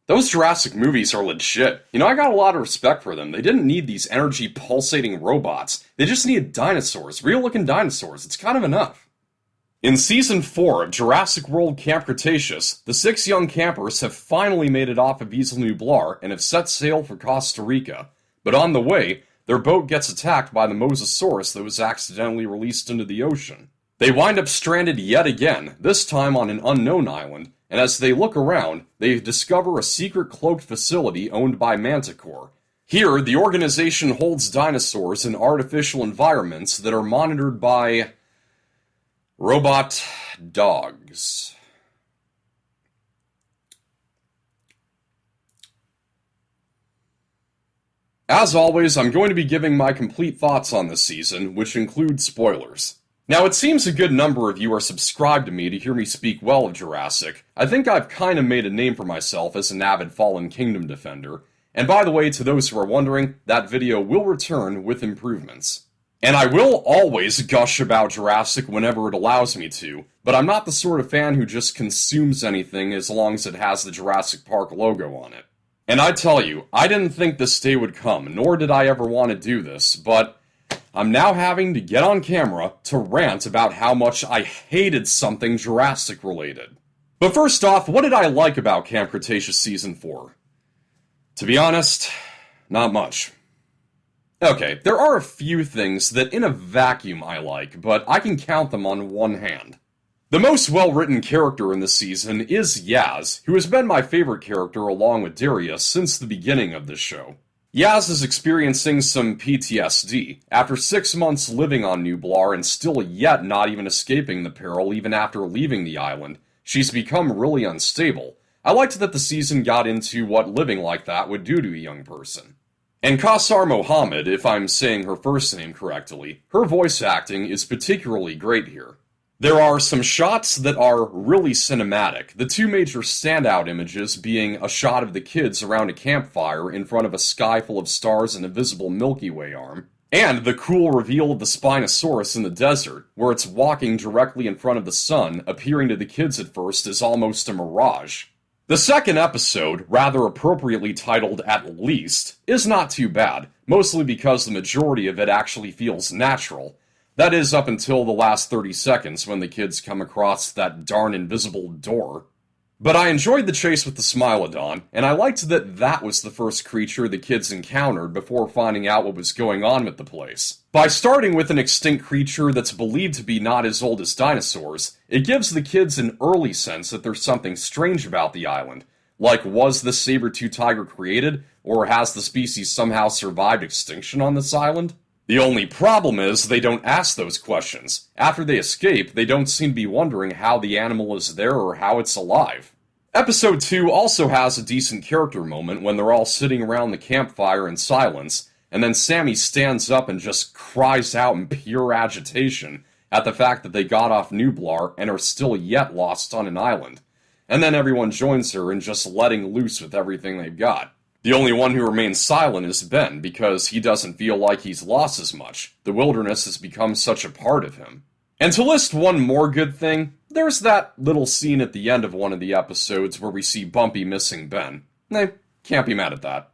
Those Jurassic movies are legit. I got a lot of respect for them. They didn't need these energy pulsating robots. They just needed dinosaurs, real looking dinosaurs. It's kind of enough. In Season 4 of Jurassic World Camp Cretaceous, the 6 young campers have finally made it off of Isla Nublar and have set sail for Costa Rica. But on the way, their boat gets attacked by the Mosasaurus that was accidentally released into the ocean. They wind up stranded yet again, this time on an unknown island, and as they look around, they discover a secret cloaked facility owned by Manticore. Here, the organization holds dinosaurs in artificial environments that are monitored by robot dogs. As always, I'm going to be giving my complete thoughts on this season, which include spoilers. Now, it seems a good number of you are subscribed to me to hear me speak well of Jurassic. I think I've kind of made a name for myself as an avid Fallen Kingdom defender. And by the way, to those who are wondering, that video will return with improvements. And I will always gush about Jurassic whenever it allows me to, but I'm not the sort of fan who just consumes anything as long as it has the Jurassic Park logo on it. And I tell you, I didn't think this day would come, nor did I ever want to do this, but I'm now having to get on camera to rant about how much I hated something Jurassic related. But first off, what did I like about Camp Cretaceous Season 4? To be honest, not much. Okay, there are a few things that in a vacuum I like, but I can count them on one hand. The most well-written character in this season is Yaz, who has been my favorite character along with Darius since the beginning of this show. Yaz is experiencing some PTSD, after 6 months living on Nublar and still yet not even escaping the peril even after leaving the island. She's become really unstable. I liked that the season got into what living like that would do to a young person. And Kausar Mohammed, if I'm saying her first name correctly, her voice acting is particularly great here. There are some shots that are really cinematic, the two major standout images being a shot of the kids around a campfire in front of a sky full of stars and a visible Milky Way arm, and the cool reveal of the Spinosaurus in the desert, where it's walking directly in front of the sun, appearing to the kids at first as almost a mirage. The second episode, rather appropriately titled At Least, is not too bad, mostly because the majority of it actually feels natural. That is up until the last 30 seconds when the kids come across that darn invisible door. But I enjoyed the chase with the Smilodon, and I liked that that was the first creature the kids encountered before finding out what was going on with the place. By starting with an extinct creature that's believed to be not as old as dinosaurs, it gives the kids an early sense that there's something strange about the island. Like, was this saber-tooth tiger created, or has the species somehow survived extinction on this island? The only problem is they don't ask those questions. After they escape, they don't seem to be wondering how the animal is there or how it's alive. Episode 2 also has a decent character moment when they're all sitting around the campfire in silence, and then Sammy stands up and just cries out in pure agitation at the fact that they got off Nublar and are still yet lost on an island. And then everyone joins her in just letting loose with everything they've got. The only one who remains silent is Ben, because he doesn't feel like he's lost as much. The wilderness has become such a part of him. And to list one more good thing, there's that little scene at the end of one of the episodes where we see Bumpy missing Ben. Can't be mad at that.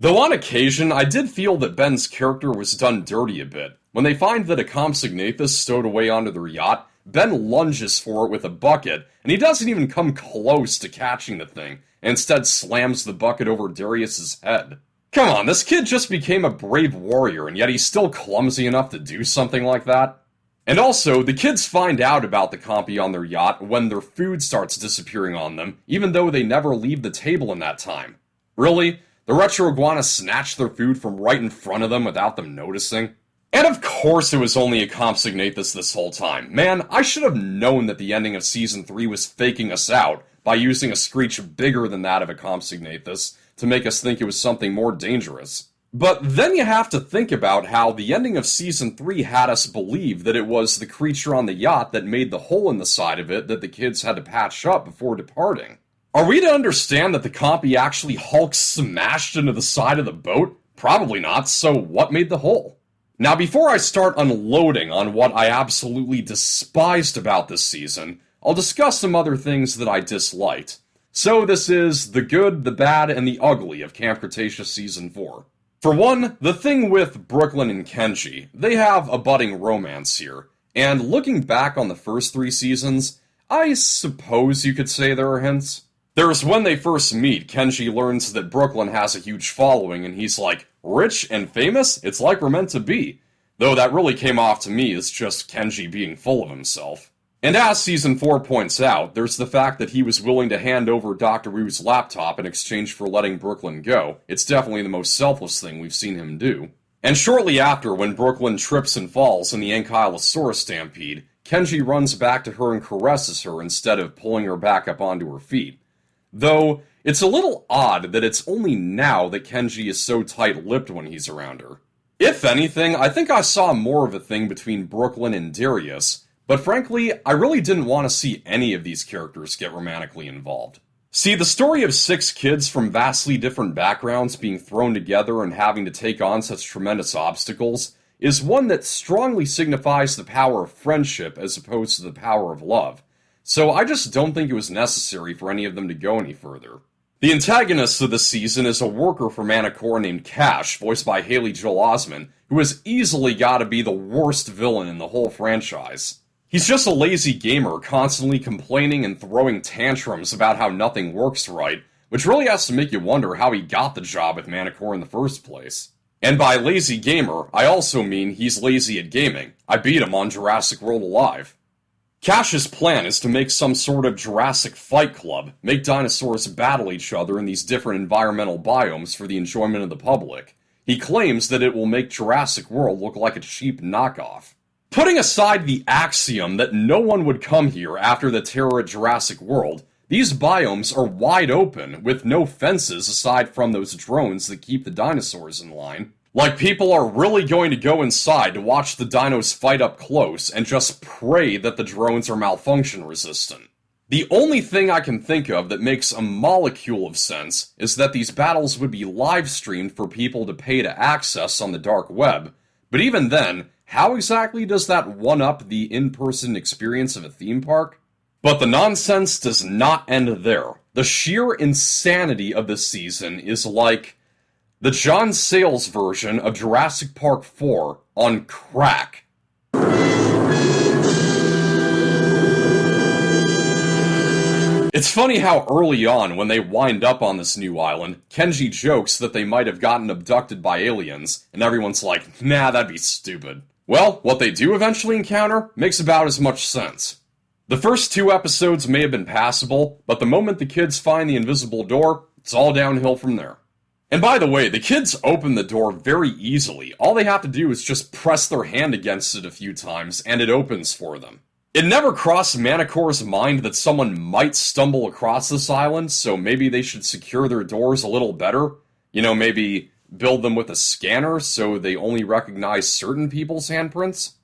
Though on occasion, I did feel that Ben's character was done dirty a bit. When they find that a Compsognathus stowed away onto their yacht, Ben lunges for it with a bucket, and he doesn't even come close to catching the thing, and instead slams the bucket over Darius's head. Come on, this kid just became a brave warrior, and yet he's still clumsy enough to do something like that? And also, the kids find out about the compy on their yacht when their food starts disappearing on them, even though they never leave the table in that time. Really? The retro iguana snatched their food from right in front of them without them noticing? And of course it was only a Compsognathus this whole time. Man, I should have known that the ending of Season 3 was faking us out by using a screech bigger than that of a Compsognathus to make us think it was something more dangerous. But then you have to think about how the ending of Season 3 had us believe that it was the creature on the yacht that made the hole in the side of it that the kids had to patch up before departing. Are we to understand that the compy actually Hulk smashed into the side of the boat? Probably not, so what made the hole? Now, before I start unloading on what I absolutely despised about this season, I'll discuss some other things that I disliked. So this is the good, the bad, and the ugly of Camp Cretaceous Season 4. For one, the thing with Brooklyn and Kenji, they have a budding romance here, and looking back on the first 3 seasons, I suppose you could say there are hints. There's when they first meet, Kenji learns that Brooklyn has a huge following, and he's like, rich and famous? It's like we're meant to be. Though that really came off to me as just Kenji being full of himself. And as Season 4 points out, there's the fact that he was willing to hand over Dr. Wu's laptop in exchange for letting Brooklyn go. It's definitely the most selfless thing we've seen him do. And shortly after, when Brooklyn trips and falls in the Ankylosaurus stampede, Kenji runs back to her and caresses her instead of pulling her back up onto her feet. Though, it's a little odd that it's only now that Kenji is so tight-lipped when he's around her. If anything, I think I saw more of a thing between Brooklyn and Darius, but frankly, I really didn't want to see any of these characters get romantically involved. See, the story of 6 kids from vastly different backgrounds being thrown together and having to take on such tremendous obstacles is one that strongly signifies the power of friendship as opposed to the power of love, so I just don't think it was necessary for any of them to go any further. The antagonist of this season is a worker for Manticore named Cash, voiced by Haley Joel Osment, who has easily got to be the worst villain in the whole franchise. He's just a lazy gamer, constantly complaining and throwing tantrums about how nothing works right, which really has to make you wonder how he got the job with Manticore in the first place. And by lazy gamer, I also mean he's lazy at gaming. I beat him on Jurassic World Alive. Cash's plan is to make some sort of Jurassic Fight Club, make dinosaurs battle each other in these different environmental biomes for the enjoyment of the public. He claims that it will make Jurassic World look like a cheap knockoff. Putting aside the axiom that no one would come here after the terror at Jurassic World, these biomes are wide open, with no fences aside from those drones that keep the dinosaurs in line. Like people are really going to go inside to watch the dinos fight up close and just pray that the drones are malfunction resistant. The only thing I can think of that makes a molecule of sense is that these battles would be live streamed for people to pay to access on the dark web, but even then, how exactly does that one-up the in-person experience of a theme park? But the nonsense does not end there. The sheer insanity of this season is like the John Sayles version of Jurassic Park 4 on crack. It's funny how early on, when they wind up on this new island, Kenji jokes that they might have gotten abducted by aliens, and everyone's like, nah, that'd be stupid. Well, what they do eventually encounter makes about as much sense. The first 2 episodes may have been passable, but the moment the kids find the invisible door, it's all downhill from there. And by the way, the kids open the door very easily. All they have to do is just press their hand against it a few times, and it opens for them. It never crossed Manticore's mind that someone might stumble across this island, so maybe they should secure their doors a little better. You know, maybe build them with a scanner so they only recognize certain people's handprints?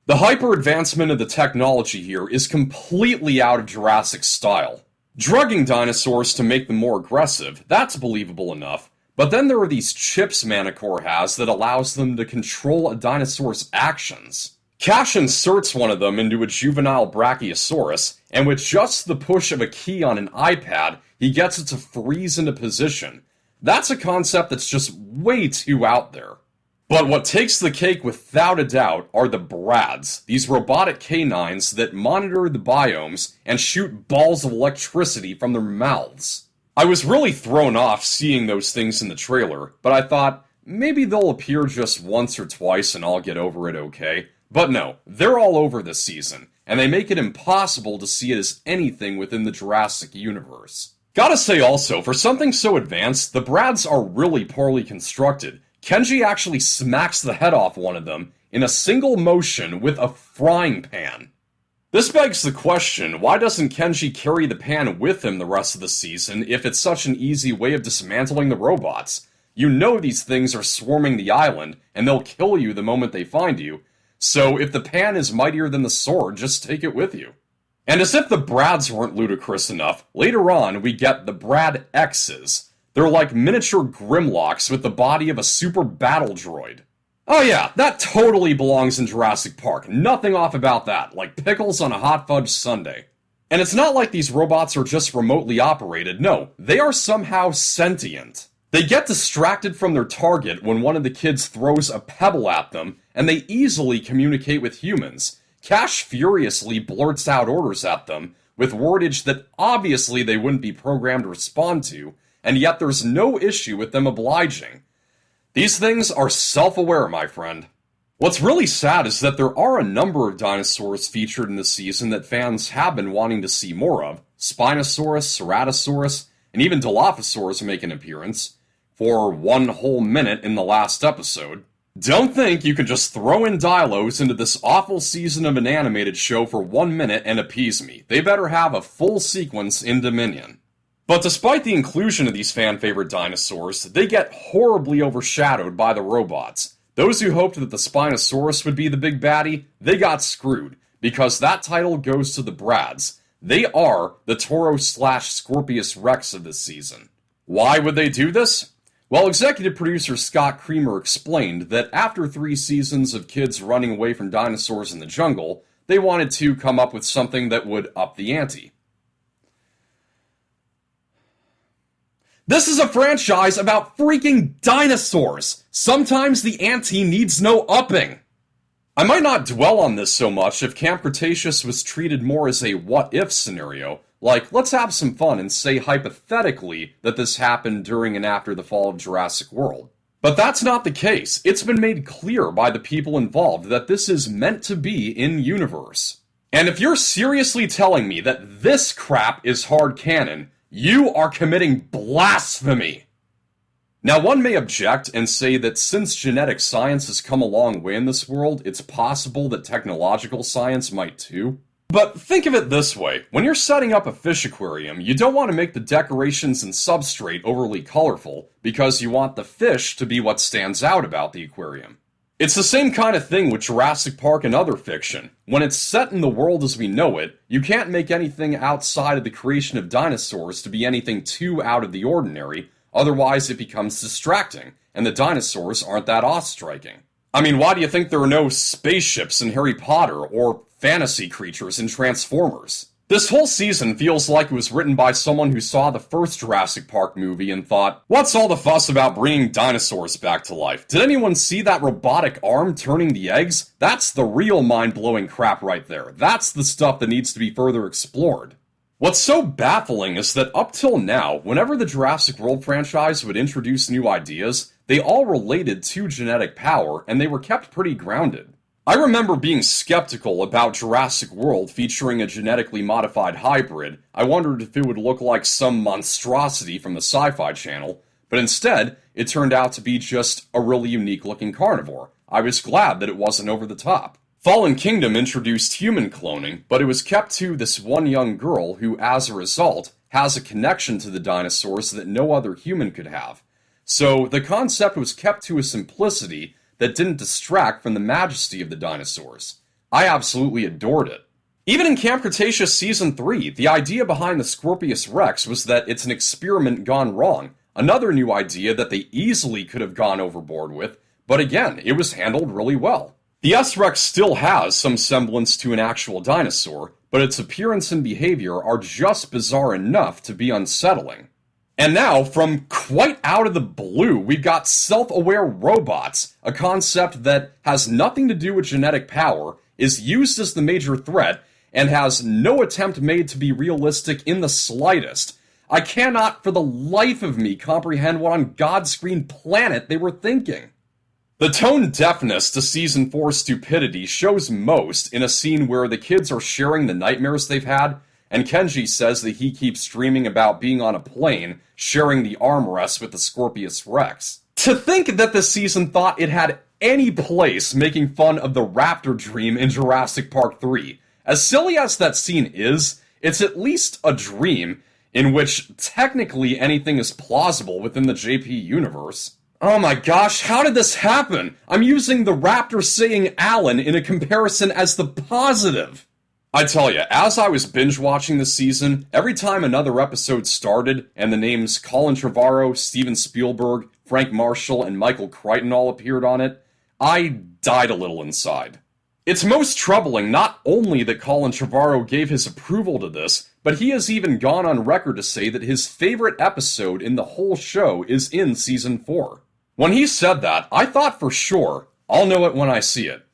The hyper-advancement of the technology here is completely out of Jurassic style. Drugging dinosaurs to make them more aggressive, that's believable enough, but then there are these chips Manticore has that allows them to control a dinosaur's actions. Cash inserts one of them into a juvenile Brachiosaurus, and with just the push of a key on an iPad, he gets it to freeze into position. That's a concept that's just way too out there. But what takes the cake without a doubt are the Brads, these robotic canines that monitor the biomes and shoot balls of electricity from their mouths. I was really thrown off seeing those things in the trailer, but I thought, maybe they'll appear just once or twice and I'll get over it okay. But no, they're all over this season, and they make it impossible to see it as anything within the Jurassic universe. Gotta say also, for something so advanced, the Brads are really poorly constructed. Kenji actually smacks the head off one of them in a single motion with a frying pan. This begs the question, why doesn't Kenji carry the pan with him the rest of the season if it's such an easy way of dismantling the robots? You know these things are swarming the island, and they'll kill you the moment they find you, so if the pan is mightier than the sword, just take it with you. And as if the Brads weren't ludicrous enough, later on we get the Brad X's. They're like miniature Grimlocks with the body of a super battle droid. Oh yeah, that totally belongs in Jurassic Park. Nothing off about that, like pickles on a hot fudge sundae. And it's not like these robots are just remotely operated, no, they are somehow sentient. They get distracted from their target when one of the kids throws a pebble at them, and they easily communicate with humans. Cash furiously blurts out orders at them, with wordage that obviously they wouldn't be programmed to respond to, and yet there's no issue with them obliging. These things are self-aware, my friend. What's really sad is that there are a number of dinosaurs featured in this season that fans have been wanting to see more of. Spinosaurus, Ceratosaurus, and even Dilophosaurus make an appearance, for 1 whole minute in the last episode. Don't think you can just throw in Dilos into this awful season of an animated show for 1 minute and appease me. They better have a full sequence in Dominion. But despite the inclusion of these fan-favorite dinosaurs, they get horribly overshadowed by the robots. Those who hoped that the Spinosaurus would be the big baddie, they got screwed, because that title goes to the Brads. They are the Toro/Scorpius Rex of this season. Why would they do this? Well, executive producer Scott Creamer explained that after 3 seasons of kids running away from dinosaurs in the jungle, they wanted to come up with something that would up the ante. This is a franchise about freaking dinosaurs! Sometimes the ante needs no upping! I might not dwell on this so much if Camp Cretaceous was treated more as a what-if scenario, like, let's have some fun and say hypothetically that this happened during and after the fall of Jurassic World. But that's not the case. It's been made clear by the people involved that this is meant to be in-universe. And if you're seriously telling me that this crap is hard canon, you are committing blasphemy! Now, one may object and say that since genetic science has come a long way in this world, it's possible that technological science might too. But think of it this way, when you're setting up a fish aquarium, you don't want to make the decorations and substrate overly colorful, because you want the fish to be what stands out about the aquarium. It's the same kind of thing with Jurassic Park and other fiction. When it's set in the world as we know it, you can't make anything outside of the creation of dinosaurs to be anything too out of the ordinary, otherwise it becomes distracting, and the dinosaurs aren't that awe-striking. I mean, why do you think there are no spaceships in Harry Potter, or fantasy creatures in Transformers? This whole season feels like it was written by someone who saw the first Jurassic Park movie and thought, what's all the fuss about bringing dinosaurs back to life? Did anyone see that robotic arm turning the eggs? That's the real mind-blowing crap right there. That's the stuff that needs to be further explored. What's so baffling is that up till now, whenever the Jurassic World franchise would introduce new ideas, they all related to genetic power, and they were kept pretty grounded. I remember being skeptical about Jurassic World featuring a genetically modified hybrid. I wondered if it would look like some monstrosity from the Sci-Fi Channel, but instead, it turned out to be just a really unique-looking carnivore. I was glad that it wasn't over the top. Fallen Kingdom introduced human cloning, but it was kept to this one young girl who, as a result, has a connection to the dinosaurs that no other human could have. So the concept was kept to a simplicity that didn't distract from the majesty of the dinosaurs. I absolutely adored it. Even in Camp Cretaceous Season 3, the idea behind the Scorpius Rex was that it's an experiment gone wrong, another new idea that they easily could have gone overboard with, but again, it was handled really well. The S-Rex still has some semblance to an actual dinosaur, but its appearance and behavior are just bizarre enough to be unsettling. And now, from quite out of the blue, we've got self-aware robots, a concept that has nothing to do with genetic power, is used as the major threat, and has no attempt made to be realistic in the slightest. I cannot for the life of me comprehend what on God's green planet they were thinking. The tone deafness to Season 4's stupidity shows most in a scene where the kids are sharing the nightmares they've had, and Kenji says that he keeps dreaming about being on a plane, sharing the armrest with the Scorpius Rex. To think that this season thought it had any place making fun of the raptor dream in Jurassic Park 3. As silly as that scene is, it's at least a dream in which technically anything is plausible within the JP universe. Oh my gosh, how did this happen? I'm using the raptor saying Alan in a comparison as the positive. I tell you, as I was binge-watching this season, every time another episode started and the names Colin Trevorrow, Steven Spielberg, Frank Marshall, and Michael Crichton all appeared on it, I died a little inside. It's most troubling not only that Colin Trevorrow gave his approval to this, but he has even gone on record to say that his favorite episode in the whole show is in Season 4. When he said that, I thought for sure, I'll know it when I see it.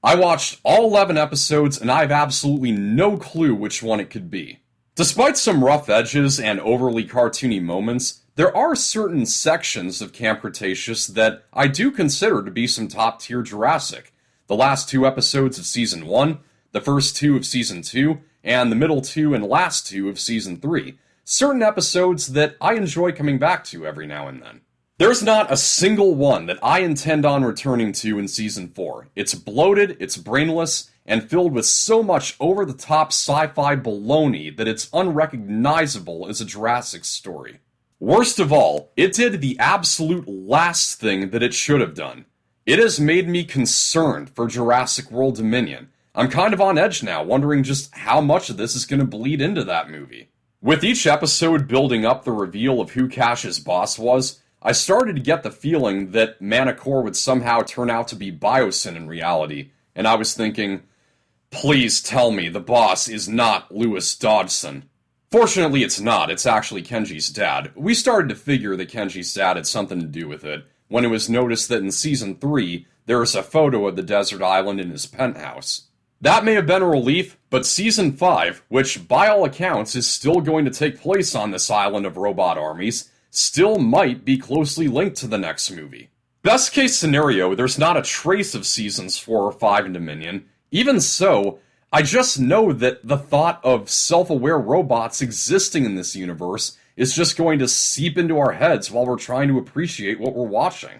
I watched all 11 episodes and I have absolutely no clue which one it could be. Despite some rough edges and overly cartoony moments, there are certain sections of Camp Cretaceous that I do consider to be some top-tier Jurassic. The last 2 episodes of Season 1, the first 2 of Season 2, and the middle 2 and last 2 of Season 3. Certain episodes that I enjoy coming back to every now and then. There's not a single one that I intend on returning to in Season 4. It's bloated, it's brainless, and filled with so much over-the-top sci-fi baloney that it's unrecognizable as a Jurassic story. Worst of all, it did the absolute last thing that it should have done. It has made me concerned for Jurassic World Dominion. I'm kind of on edge now, wondering just how much of this is going to bleed into that movie. With each episode building up the reveal of who Cash's boss was, I started to get the feeling that Manticore would somehow turn out to be Biosyn in reality, and I was thinking, please tell me the boss is not Lewis Dodgson. Fortunately it's not, it's actually Kenji's dad. We started to figure that Kenji's dad had something to do with it, when it was noticed that in Season 3, there is a photo of the desert island in his penthouse. That may have been a relief, but Season 5, which by all accounts is still going to take place on this island of robot armies, still might be closely linked to the next movie. Best case scenario, there's not a trace of Seasons 4 or 5 in Dominion. Even so, I just know that the thought of self-aware robots existing in this universe is just going to seep into our heads while we're trying to appreciate what we're watching.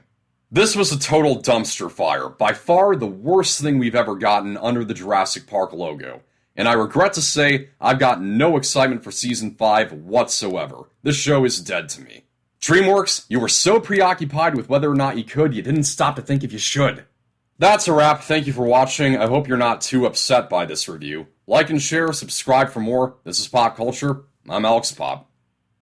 This was a total dumpster fire, by far the worst thing we've ever gotten under the Jurassic Park logo. And I regret to say, I've got no excitement for Season 5 whatsoever. This show is dead to me. DreamWorks, you were so preoccupied with whether or not you could, you didn't stop to think if you should. That's a wrap, thank you for watching, I hope you're not too upset by this review. Like and share, subscribe for more. This is Pop Culture, I'm Alex Pop.